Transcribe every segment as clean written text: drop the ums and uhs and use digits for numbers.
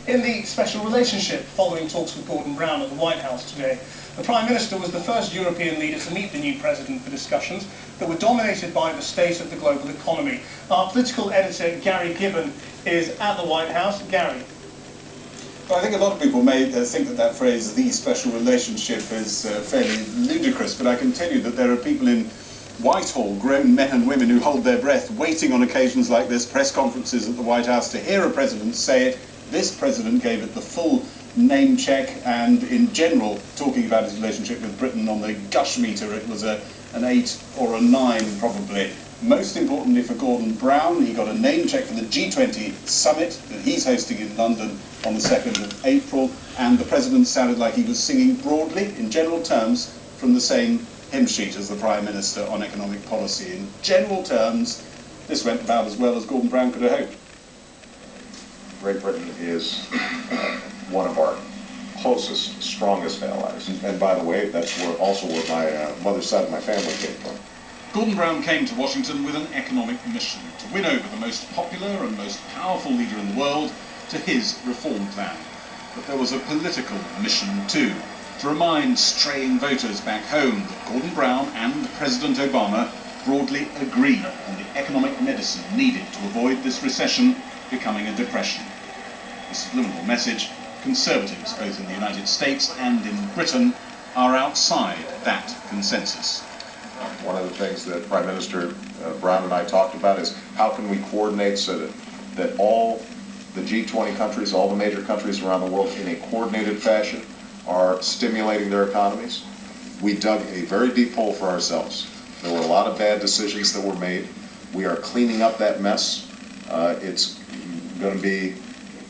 In the special relationship following talks with Gordon Brown at the White House today, the Prime Minister was the first European leader to meet the new President for discussions that were dominated by the state of the global economy. Our political editor, Gary Gibbon, is at the White House. Gary. Well, I think a lot of people may think that that phrase, the special relationship, is fairly ludicrous, but I can tell you that there are people in Whitehall, grown men and women, who hold their breath, waiting on occasions like this, press conferences at the White House, to hear a president say it. This president gave it the full name check, and in general, talking about his relationship with Britain on the gush meter, it was an 8 or a 9 probably. Most importantly for Gordon Brown, he got a name check for the G20 summit that he's hosting in London on the 2nd of April, and the president sounded like he was singing broadly, in general terms, from the same hymn sheet as the Prime Minister on economic policy. In general terms, this went about as well as Gordon Brown could have hoped. Great Britain is one of our closest, strongest allies. And by the way, that's also where my mother's side of my family came from. Gordon Brown came to Washington with an economic mission: to win over the most popular and most powerful leader in the world to his reform plan. But there was a political mission too: to remind straying voters back home that Gordon Brown and President Obama broadly agreed on the economic medicine needed to avoid this recession becoming a depression. A subliminal message: conservatives, both in the United States and in Britain, are outside that consensus. One of the things that Prime Minister Brown and I talked about is how can we coordinate so that all the G20 countries, all the major countries around the world, in a coordinated fashion are stimulating their economies. We dug a very deep hole for ourselves. There were a lot of bad decisions that were made. We are cleaning up that mess. It's going to be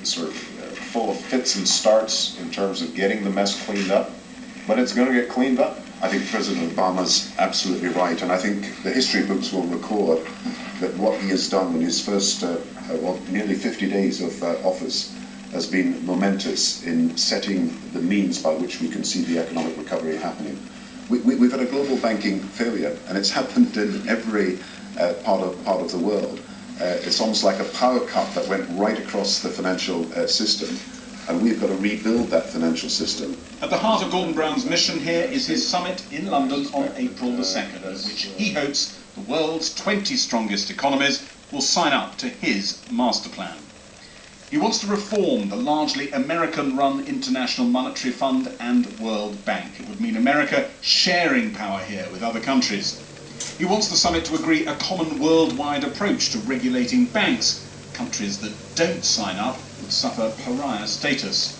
sort of full of fits and starts in terms of getting the mess cleaned up, but it's going to get cleaned up. I think President Obama's absolutely right, and I think the history books will record that what he has done in his first nearly 50 days of office has been momentous in setting the means by which we can see the economic recovery happening. We've had a global banking failure, and it's happened in every part of the world. It's almost like a power cut that went right across the financial system, and we've got to rebuild that financial system. At the heart of Gordon Brown's mission here is his summit in London on April the 2nd, at which he hopes the world's 20 strongest economies will sign up to his master plan. He wants to reform the largely American-run International Monetary Fund and World Bank. It would mean America sharing power here with other countries. He wants the summit to agree a common worldwide approach to regulating banks. Countries that don't sign up would suffer pariah status.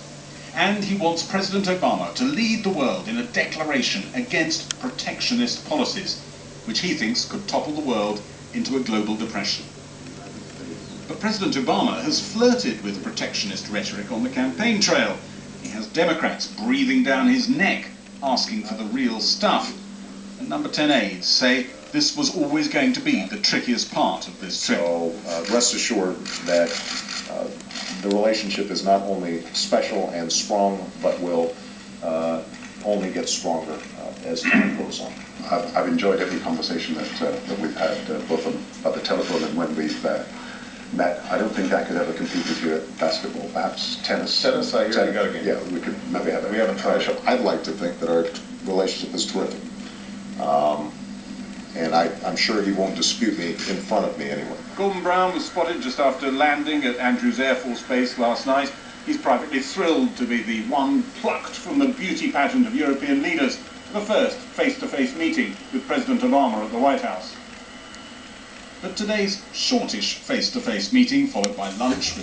And he wants President Obama to lead the world in a declaration against protectionist policies, which he thinks could topple the world into a global depression. But President Obama has flirted with protectionist rhetoric on the campaign trail. He has Democrats breathing down his neck, asking for the real stuff. And number 10 aides say this was always going to be the trickiest part of this trip. So rest assured that the relationship is not only special and strong, but will only get stronger as time goes on. I've enjoyed every conversation that we've had, both by the telephone and when we've met. I don't think I could ever compete with you at basketball, perhaps tennis. Tennis, I hear you got a game. Yeah, we could maybe have it. We haven't tried it. I'd like to think that our relationship is terrific. And I'm sure he won't dispute me in front of me anyway. Gordon Brown was spotted just after landing at Andrews Air Force Base last night. He's privately thrilled to be the one plucked from the beauty pageant of European leaders for the first face-to-face meeting with President Obama at the White House. But today's shortish face-to-face meeting, followed by lunch with